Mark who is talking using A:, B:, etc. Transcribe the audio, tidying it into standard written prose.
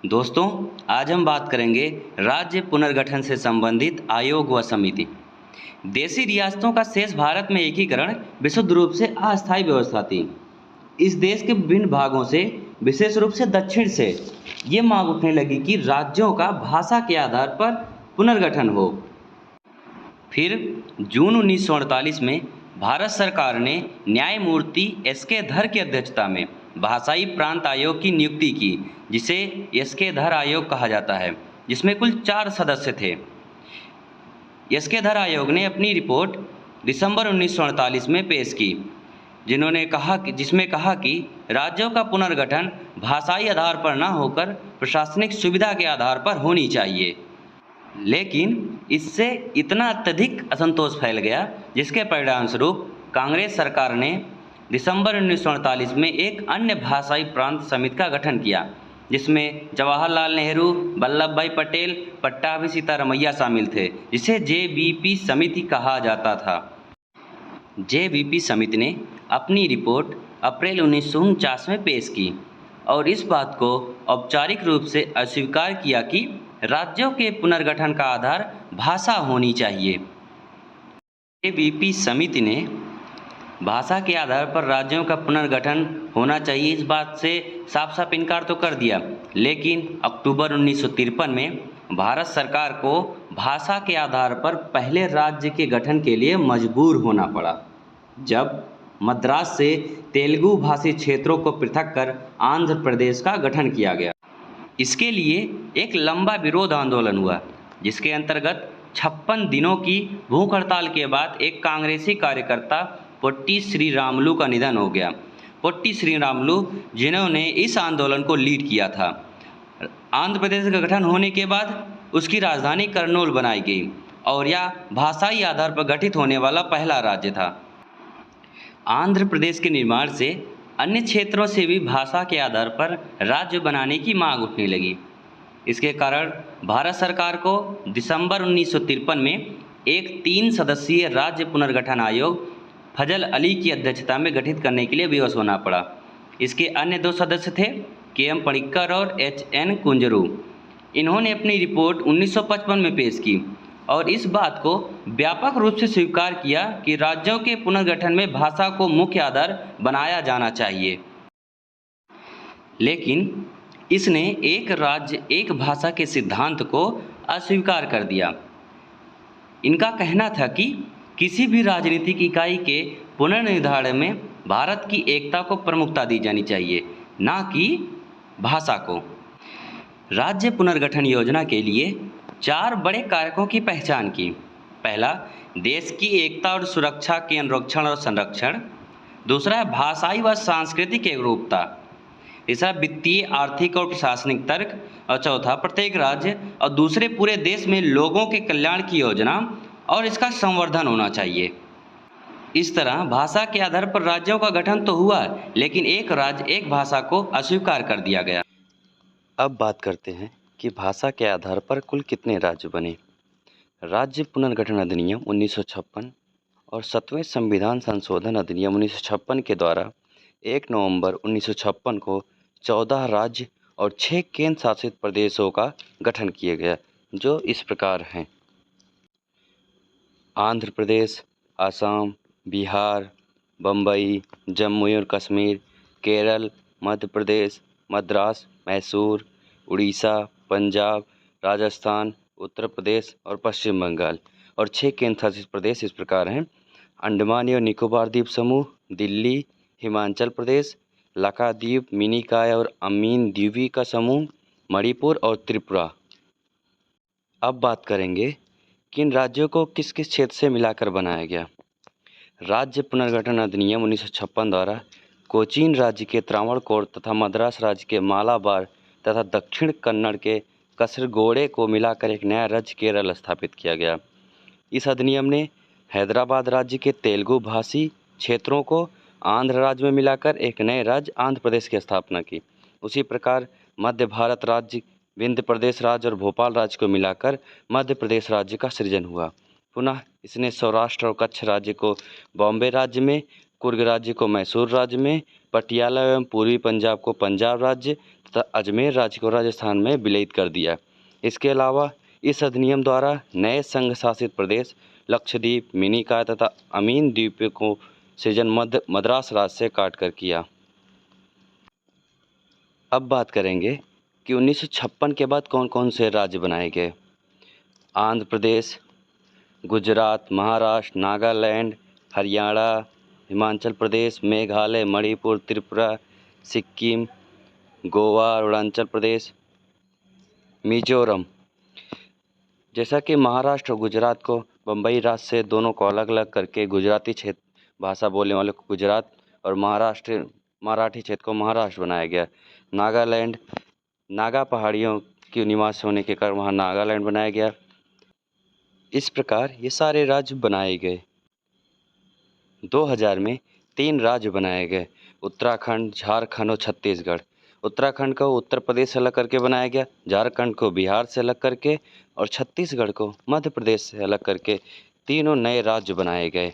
A: दोस्तों, आज हम बात करेंगे राज्य पुनर्गठन से संबंधित आयोग व समिति। देशी रियासतों का शेष भारत में एकीकरण विशुद्ध रूप से अस्थायी व्यवस्था थी। इस देश के विभिन्न भागों से, विशेष रूप से दक्षिण से, ये मांग उठने लगी कि राज्यों का भाषा के आधार पर पुनर्गठन हो। फिर जून 1948 में भारत सरकार ने न्यायमूर्ति एस.के. धर की अध्यक्षता में भाषाई प्रांत आयोग की नियुक्ति की, जिसे एस.के. धर आयोग कहा जाता है, जिसमें कुल 4 सदस्य थे। एस.के. धर आयोग ने अपनी रिपोर्ट दिसंबर 1948 में पेश की, जिसमें कहा कि राज्यों का पुनर्गठन भाषाई आधार पर न होकर प्रशासनिक सुविधा के आधार पर होनी चाहिए। लेकिन इससे इतना अत्यधिक असंतोष फैल गया, जिसके परिणामस्वरूप कांग्रेस सरकार ने दिसंबर 1948 में एक अन्य भाषाई प्रांत समिति का गठन किया, जिसमें जवाहरलाल नेहरू, वल्लभ भाई पटेल, पट्टाभी सीतारमैया शामिल थे, जिसे जेवीपी समिति कहा जाता था। जेवीपी समिति ने अपनी रिपोर्ट अप्रैल 1949 में पेश की और इस बात को औपचारिक रूप से अस्वीकार किया कि राज्यों के पुनर्गठन का आधार भाषा होनी चाहिए। जेवीपी समिति ने भाषा के आधार पर राज्यों का पुनर्गठन होना चाहिए इस बात से साफ साफ इनकार तो कर दिया, लेकिन अक्टूबर 1953 में भारत सरकार को भाषा के आधार पर पहले राज्य के गठन के लिए मजबूर होना पड़ा, जब मद्रास से तेलुगु भाषी क्षेत्रों को पृथक कर आंध्र प्रदेश का गठन किया गया। इसके लिए एक लंबा विरोध आंदोलन हुआ, जिसके अंतर्गत 56 दिनों की भूख हड़ताल के बाद एक कांग्रेसी कार्यकर्ता पोट्टी श्रीरामुलु का निधन हो गया। पोट्टी श्रीरामुलु, जिन्होंने इस आंदोलन को लीड किया था। आंध्र प्रदेश का गठन होने के बाद उसकी राजधानी कर्नूल बनाई गई और यह भाषाई आधार पर गठित होने वाला पहला राज्य था। आंध्र प्रदेश के निर्माण से अन्य क्षेत्रों से भी भाषा के आधार पर राज्य बनाने की मांग उठने लगी। इसके कारण भारत सरकार को दिसंबर 1953 में एक 3 सदस्यीय राज्य पुनर्गठन आयोग फजल अली की अध्यक्षता में गठित करने के लिए विवश होना पड़ा। इसके अन्य 2 सदस्य थे के.एम. पणिक्कर और एच.एन. कुंजरू। इन्होंने अपनी रिपोर्ट 1955 में पेश की और इस बात को व्यापक रूप से स्वीकार किया कि राज्यों के पुनर्गठन में भाषा को मुख्य आधार बनाया जाना चाहिए। लेकिन इसने एक राज्य एक भाषा के सिद्धांत को अस्वीकार कर दिया। इनका कहना था कि किसी भी राजनीतिक इकाई के पुनर्निर्धारण में भारत की एकता को प्रमुखता दी जानी चाहिए, न कि भाषा को। राज्य पुनर्गठन योजना के लिए 4 बड़े कारकों की पहचान की। पहला, देश की एकता और सुरक्षा के अनुरक्षण और संरक्षण। दूसरा, भाषाई व सांस्कृतिक एकरूपता। तीसरा, वित्तीय, आर्थिक और प्रशासनिक तर्क। और चौथा, प्रत्येक राज्य और दूसरे पूरे देश में लोगों के कल्याण की योजना और इसका संवर्धन होना चाहिए। इस तरह भाषा के आधार पर राज्यों का गठन तो हुआ, लेकिन एक राज्य एक भाषा को अस्वीकार कर दिया गया।
B: अब बात करते हैं कि भाषा के आधार पर कुल कितने राज्य बने। राज्य पुनर्गठन अधिनियम 1956 और 7वें संविधान संशोधन अधिनियम 1956 के द्वारा 1 नवंबर 1956 को 14 राज्य और 6 केंद्र शासित प्रदेशों का गठन किया गया, जो इस प्रकार हैं: आंध्र प्रदेश, असम, बिहार, बम्बई, जम्मू और कश्मीर, केरल, मध्य प्रदेश, मद्रास, मैसूर, उड़ीसा, पंजाब, राजस्थान, उत्तर प्रदेश और पश्चिम बंगाल। और 6 केंद्र शासित प्रदेश इस प्रकार हैं: अंडमान और निकोबार द्वीप समूह, दिल्ली, हिमाचल प्रदेश, लक्षद्वीप, मिनिकॉय और अमीन द्वीपी का समूह, मणिपुर और त्रिपुरा। अब बात करेंगे कि इन राज्यों को किस किस क्षेत्र से मिलाकर बनाया गया। राज्य पुनर्गठन अधिनियम 1956 द्वारा कोचीन राज्य के त्रावणकोर तथा मद्रास राज्य के मालाबार तथा दक्षिण कन्नड़ के कसरगोडे को मिलाकर एक नया राज्य केरल स्थापित किया गया। इस अधिनियम ने हैदराबाद राज्य के तेलुगु भाषी क्षेत्रों को आंध्र राज्य में मिलाकर एक नए राज्य आंध्र प्रदेश की स्थापना की। उसी प्रकार मध्य भारत राज्य, विंध्य प्रदेश राज्य और भोपाल राज्य को मिलाकर मध्य प्रदेश राज्य का सृजन हुआ। पुनः इसने सौराष्ट्र और कच्छ राज्य को बॉम्बे राज्य में, कुर्ग राज्य को मैसूर राज्य में, पटियाला एवं पूर्वी पंजाब को पंजाब राज्य तथा अजमेर राज्य को राजस्थान में विलयित कर दिया। इसके अलावा इस अधिनियम द्वारा नए संघ शासित प्रदेश लक्षद्वीप, मिनिकॉय तथा अमीन द्वीपों को सृजन मद्रास राज्य से काटकर किया। अब बात करेंगे कि 1956 के बाद कौन कौन से राज्य बनाए गए। आंध्र प्रदेश, गुजरात, महाराष्ट्र, नागालैंड, हरियाणा, हिमाचल प्रदेश, मेघालय, मणिपुर, त्रिपुरा, सिक्किम, गोवा, अरुणाचल प्रदेश, मिजोरम। जैसा कि महाराष्ट्र और गुजरात को बम्बई राज्य से दोनों को अलग अलग करके गुजराती क्षेत्र भाषा बोलने वाले को गुजरात और मराठी क्षेत्र को महाराष्ट्र बनाया गया। नागालैंड, नागा पहाड़ियों की निवास होने के कारण वहाँ नागालैंड बनाया गया। इस प्रकार ये सारे राज्य बनाए गए। 2000 में 3 राज्य बनाए गए, उत्तराखंड, झारखंड और छत्तीसगढ़। उत्तराखंड को उत्तर प्रदेश से अलग करके बनाया गया, झारखंड को बिहार से अलग करके और छत्तीसगढ़ को मध्य प्रदेश से अलग करके तीनों नए राज्य बनाए गए।